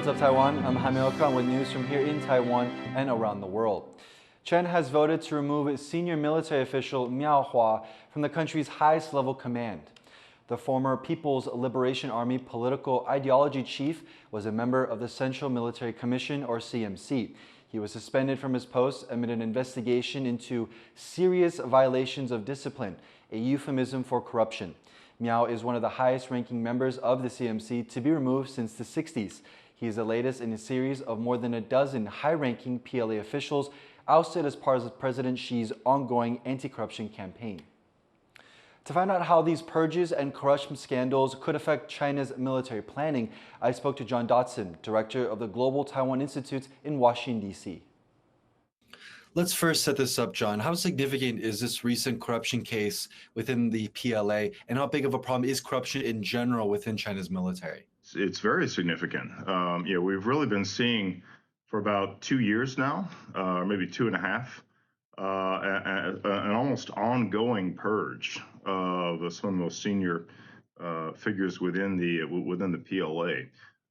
What's up, Taiwan? I'm Jaime Ocon with news from here in Taiwan and around the world. China has voted to remove senior military official Miao from the country's highest level command. The former People's Liberation Army political ideology chief was a member of the Central Military Commission, or CMC. He was suspended from his post amid an investigation into serious violations of discipline, a euphemism for corruption. Miao is one of the highest-ranking members of the CMC to be removed since the 60s. He is the latest in a series of more than a dozen high-ranking PLA officials ousted as part of President Xi's ongoing anti-corruption campaign. To find out how these purges and corruption scandals could affect China's military planning, I spoke to John Dodson, director of the Global Taiwan Institute in Washington, D.C. Let's first set this up, John. How significant is this recent corruption case within the PLA, and how big of a problem is corruption in general within China's military? It's very significant. We've really been seeing for about 2 years now, or maybe 2.5, an almost ongoing purge of some of the most senior figures within the PLA.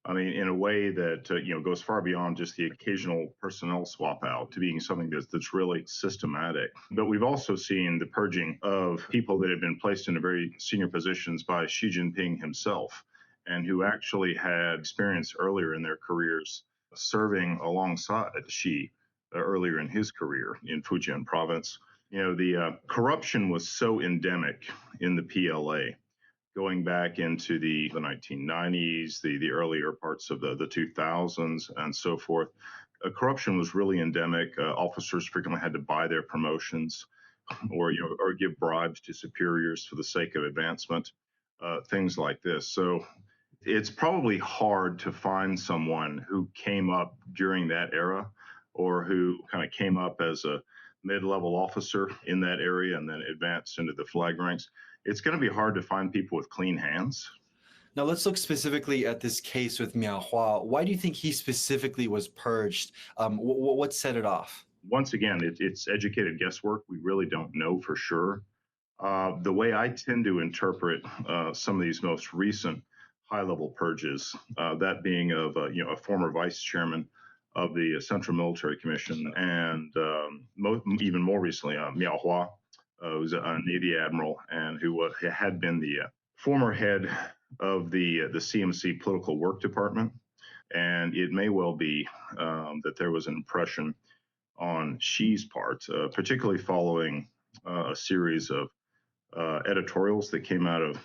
I mean, in a way that goes far beyond just the occasional personnel swap out to being something that's really systematic. But we've also seen the purging of people that have been placed in very senior positions by Xi Jinping himself, and who actually had experience earlier in their careers serving alongside Xi earlier in his career in Fujian province. The corruption was so endemic in the PLA going back into the 1990s, the earlier parts of the 2000s, and so forth. Corruption was really endemic. Officers frequently had to buy their promotions, or give bribes to superiors for the sake of advancement, things like this. So it's probably hard to find someone who came up during that era, or who kind of came up as a mid-level officer in that area and then advanced into the flag ranks. It's going to be hard to find people with clean hands. Now let's look specifically at this case with Miao. Why do you think he specifically was purged? What set it off? Once again, it's educated guesswork. We really don't know for sure. The way I tend to interpret some of these most recent high-level purges, that being of a former vice chairman of the Central Military Commission, and even more recently, Miao, who's a Navy admiral and who had been the former head of the CMC Political Work Department. And it may well be that there was an impression on Xi's part, particularly following a series of editorials that came out of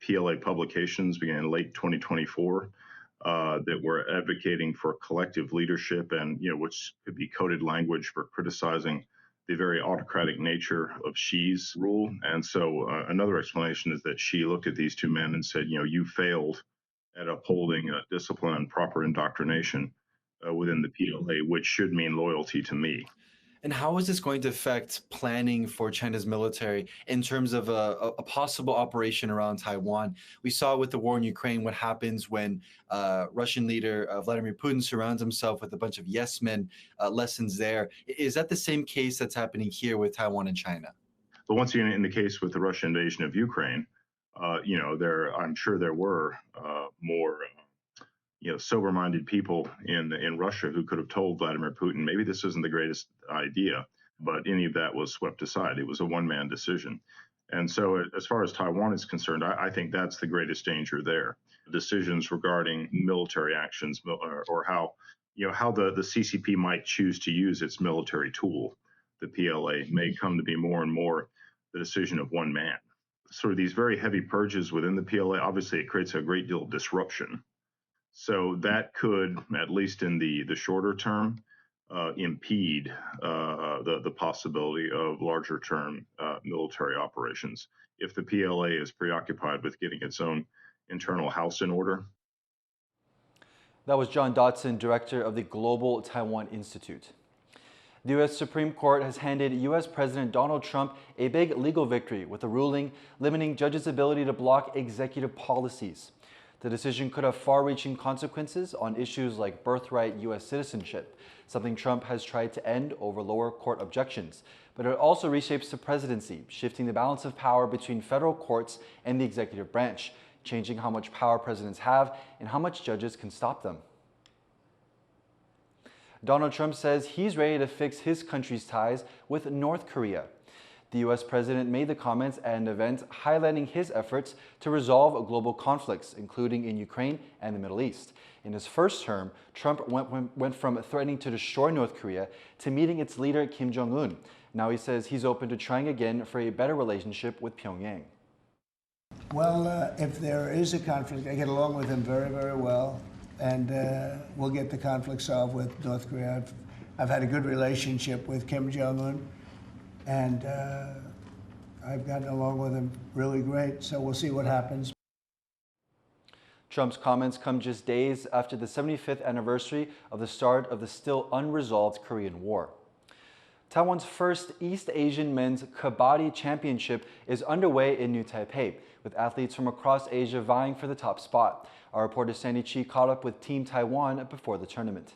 PLA publications beginning in late 2024 that were advocating for collective leadership, and which could be coded language for criticizing the very autocratic nature of Xi's rule. And so another explanation is that Xi looked at these two men and said, you failed at upholding discipline and proper indoctrination within the PLA, which should mean loyalty to me. And how is this going to affect planning for China's military in terms of a possible operation around Taiwan? We saw with the war in Ukraine what happens when Russian leader Vladimir Putin surrounds himself with a bunch of yes men. Lessons there. Is that the same case that's happening here with Taiwan and China? But once again, in the case with the Russian invasion of Ukraine, I'm sure there were more sober-minded people in Russia who could have told Vladimir Putin, maybe this isn't the greatest idea, but any of that was swept aside. It was a one-man decision. And so as far as Taiwan is concerned, I think that's the greatest danger there. Decisions regarding military actions, or how the CCP might choose to use its military tool, the PLA, may come to be more and more the decision of one man. Sort of these very heavy purges within the PLA, obviously it creates a great deal of disruption. So that could, at least in the shorter term, impede the possibility of larger term military operations if the PLA is preoccupied with getting its own internal house in order. That was John Dodson, director of the Global Taiwan Institute. The U.S. Supreme Court has handed U.S. President Donald Trump a big legal victory with a ruling limiting judges' ability to block executive policies. The decision could have far-reaching consequences on issues like birthright U.S. citizenship, something Trump has tried to end over lower court objections. But it also reshapes the presidency, shifting the balance of power between federal courts and the executive branch, changing how much power presidents have and how much judges can stop them. Donald Trump says he's ready to fix his country's ties with North Korea. The U.S. president made the comments at an event highlighting his efforts to resolve global conflicts, including in Ukraine and the Middle East. In his first term, Trump went from threatening to destroy North Korea to meeting its leader Kim Jong-un. Now he says he's open to trying again for a better relationship with Pyongyang. Well, if there is a conflict, I get along with him very, very well, and we'll get the conflict solved with North Korea. I've had a good relationship with Kim Jong-un, and I've gotten along with him really great, so we'll see what happens. Trump's comments come just days after the 75th anniversary of the start of the still unresolved Korean War. Taiwan's first East Asian Men's Kabaddi Championship is underway in New Taipei, with athletes from across Asia vying for the top spot. Our reporter Sandy Chi caught up with Team Taiwan before the tournament.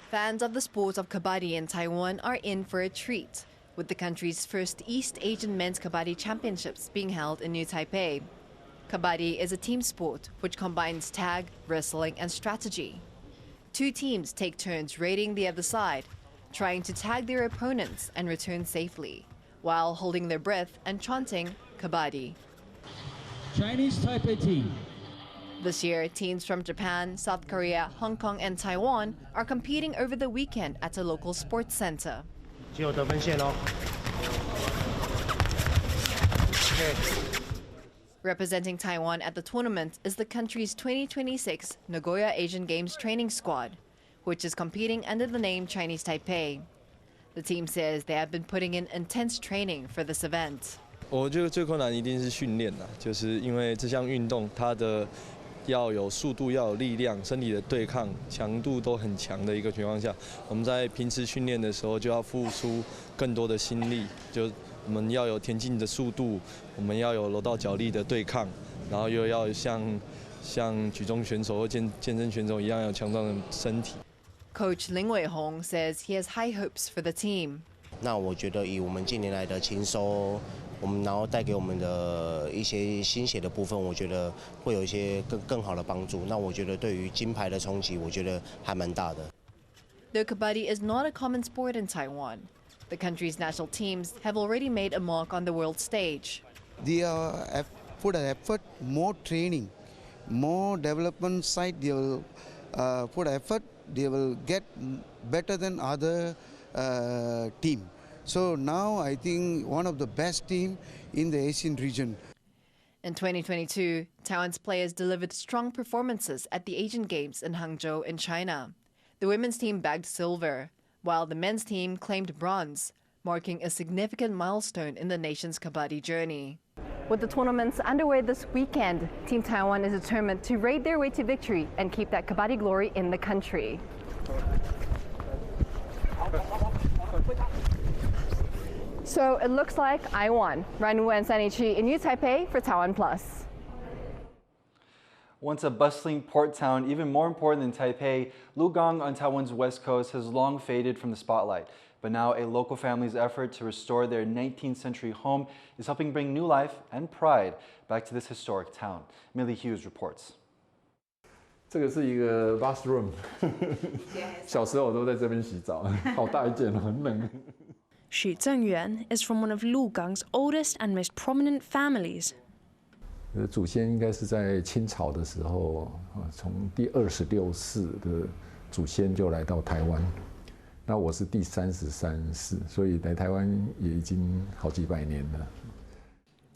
Fans of the sport of Kabaddi in Taiwan are in for a treat, with the country's first East Asian Men's Kabaddi Championships being held in New Taipei. Kabaddi is a team sport which combines tag, wrestling and strategy. Two teams take turns raiding the other side, trying to tag their opponents and return safely, while holding their breath and chanting Kabaddi. Chinese Taipei team. This year, teams from Japan, South Korea, Hong Kong and Taiwan are competing over the weekend at a local sports center. Representing Taiwan at the tournament is the country's 2026 Nagoya Asian Games training squad, which is competing under the name Chinese Taipei. The team says they have been putting in intense training for this event. 我觉得最困难一定是训练啦，就是因为这项运动它的要有速度、要有力量、身体的对抗强度都很强的一个情况下，我们在平时训练的时候就要付出更多的心力，就我们要有田径的速度，我们要有柔道脚力的对抗，然后又要像举重选手或健身选手一样有强壮的身体。Coach Lin Weihong says he has high hopes for the team. 那我觉得以我们近年来的勤收，我们然后带给我们的一些新血的部分，我觉得会有一些更好的帮助。那我觉得对于金牌的冲击，我觉得还蛮大的。Though Kabaddi is not a common sport in Taiwan, the country's national teams have already made a mark on the world stage. They have put an effort, more training, more development side. They will put effort. They will get better than other team. So now I think one of the best team in the Asian region. In 2022, Taiwan's players delivered strong performances at the Asian Games in Hangzhou in China. The women's team bagged silver, while the men's team claimed bronze, marking a significant milestone in the nation's Kabaddi journey. With the tournaments underway this weekend, Team Taiwan is determined to raid their way to victory and keep that Kabaddi glory in the country. So it looks like I won. Ryan Wu and Sandy Chi in New Taipei for TaiwanPlus. Once a bustling port town, even more important than Taipei, Lukang on Taiwan's west coast has long faded from the spotlight. But now a local family's effort to restore their 19th century home is helping bring new life and pride back to this historic town. Millie Hughes reports. 这个是一个 bathroom， 小时候我都在这边洗澡，好大一间，很冷。Xu Zhengyuan is from one of Lukang's oldest and most prominent families. 祖先应该是在清朝的时候，从第26世的祖先就来到台湾。那我是第33世，所以来台湾也已经好几百年了。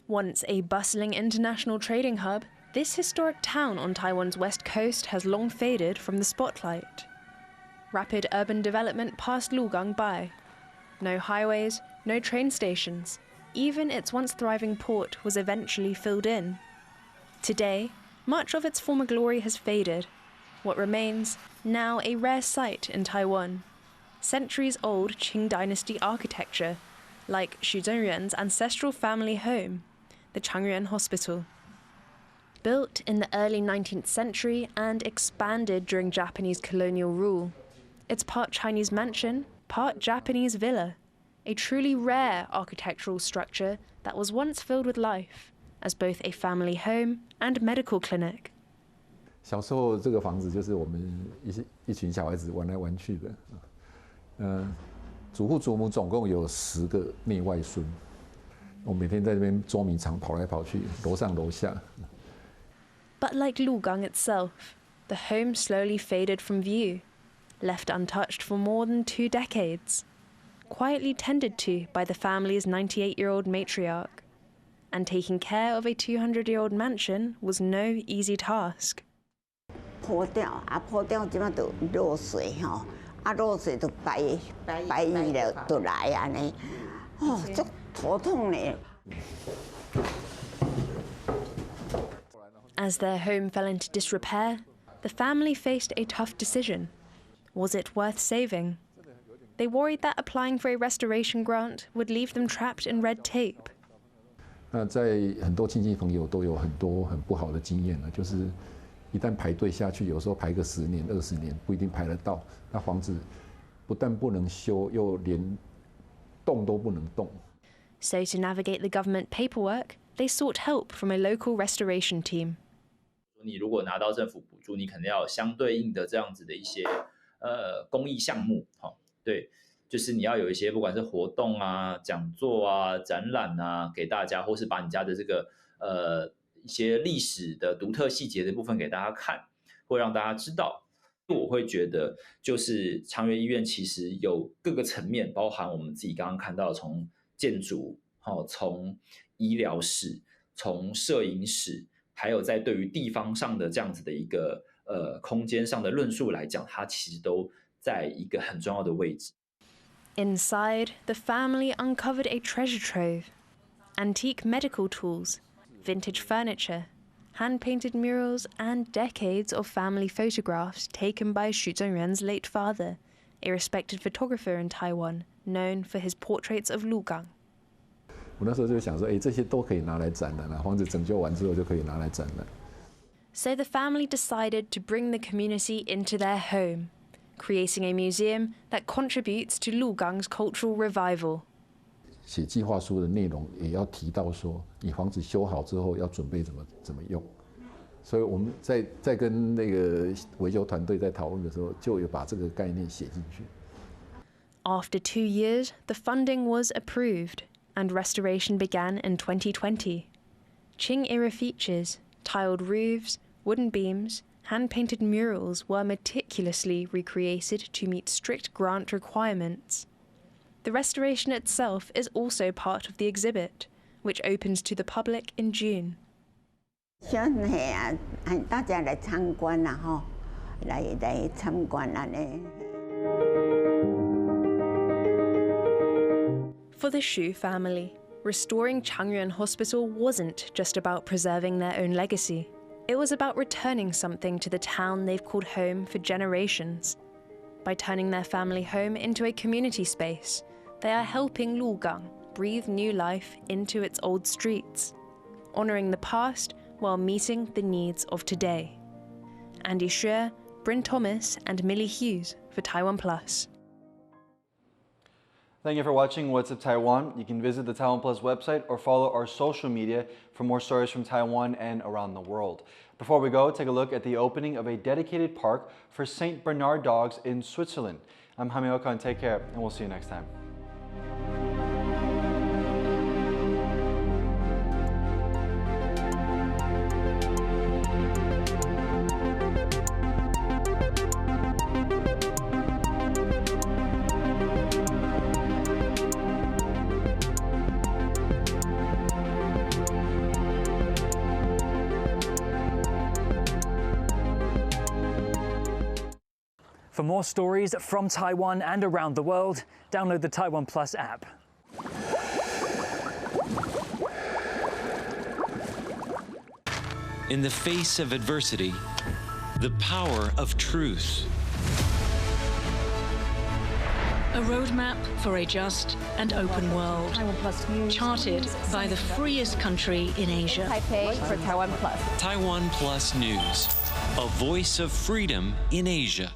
Once a bustling international trading hub, this historic town on Taiwan's west coast has long faded from the spotlight. Rapid urban development passed Lukang by. No highways, no train stations. Even its once thriving port was eventually filled in. Today, much of its former glory has faded. What remains, now a rare sight in Taiwan. Centuries-old Qing dynasty architecture, like Xu Zhengyuan's ancestral family home, the Changyuan Hospital. Built in the early 19th century and expanded during Japanese colonial rule, it's part Chinese mansion, part Japanese villa, a truly rare architectural structure that was once filled with life, as both a family home and medical clinic. 小时候这个房子就是我们一群小孩子玩来玩去的。祖父祖母总共有10个内外孙，我每天在这边捉迷藏跑来跑去，楼上楼下。But like Lukang itself, the home slowly faded from view, left untouched for more than 2 decades, quietly tended to by the family's 98-year-old matriarch. And taking care of a 200-year-old mansion was no easy task. 破掉即马就漏水吼，漏水就白蚁就来安尼，足头痛呢。As their home fell into disrepair, the family faced a tough decision. Was it worth saving? They worried that applying for a restoration grant would leave them trapped in red tape. 那在很多亲戚朋友都有很多很不好的经验了，就是一旦排队下去，有时候排个10年、20年不一定排得到。那房子不但不能修，又连动都不能动。So to navigate the government paperwork, they sought help from a local restoration team. 你如果拿到政府补助，你可能要有相对应的这样子的一些公益项目，对，就是你要有一些不管是活动啊、讲座啊、展览啊，给大家，或是把你家的这个一些历史的独特细节的部分给大家看，会让大家知道。我会觉得，就是长源医院其实有各个层面，包含我们自己刚刚看到，从建筑、从医疗史、从摄影史。还有在对于地方上的这样子的一个空间上的论述来讲，它其实都在一个很重要的位置。Inside, the family uncovered a treasure trove: antique medical tools, vintage furniture, hand-painted murals, and decades of family photographs taken by Xu Zhengyuan's late father, a respected photographer in Taiwan, known for his portraits of Lukang. 我那时候就想说，这些都可以拿来展览了，房子整修完之后就可以拿来展览。So the family decided to bring the community into their home, creating a museum that contributes to Lukang's cultural revival. 写计划书的内容也要提到说，你房子修好之后要准备怎么用。所以我们在跟那个维修团队在讨论的时候，就有把这个概念写进去。After 2 years, the funding was approved. And restoration began in 2020. Qing-era features, tiled roofs, wooden beams, hand-painted murals were meticulously recreated to meet strict grant requirements. The restoration itself is also part of the exhibit, which opens to the public in June. 大家来参观啦，来参观啦呢。For the Xu family, restoring Changyuan Hospital wasn't just about preserving their own legacy. It was about returning something to the town they've called home for generations. By turning their family home into a community space, they are helping Lukang breathe new life into its old streets, honouring the past while meeting the needs of today. Andy Xue, Bryn Thomas and Millie Hughes for TaiwanPlus. Thank you for watching What's Up Taiwan. You can visit the TaiwanPlus website or follow our social media for more stories from Taiwan and around the world. Before we go, take a look at the opening of a dedicated park for St. Bernard dogs in Switzerland. I'm Jaime Ocon. Take care, and we'll see you next time. For more stories from Taiwan and around the world, download the TaiwanPlus app. In the face of adversity, the power of truth. A roadmap for a just and open world, charted by the freest country in Asia. Taipei for TaiwanPlus. TaiwanPlus News, a voice of freedom in Asia.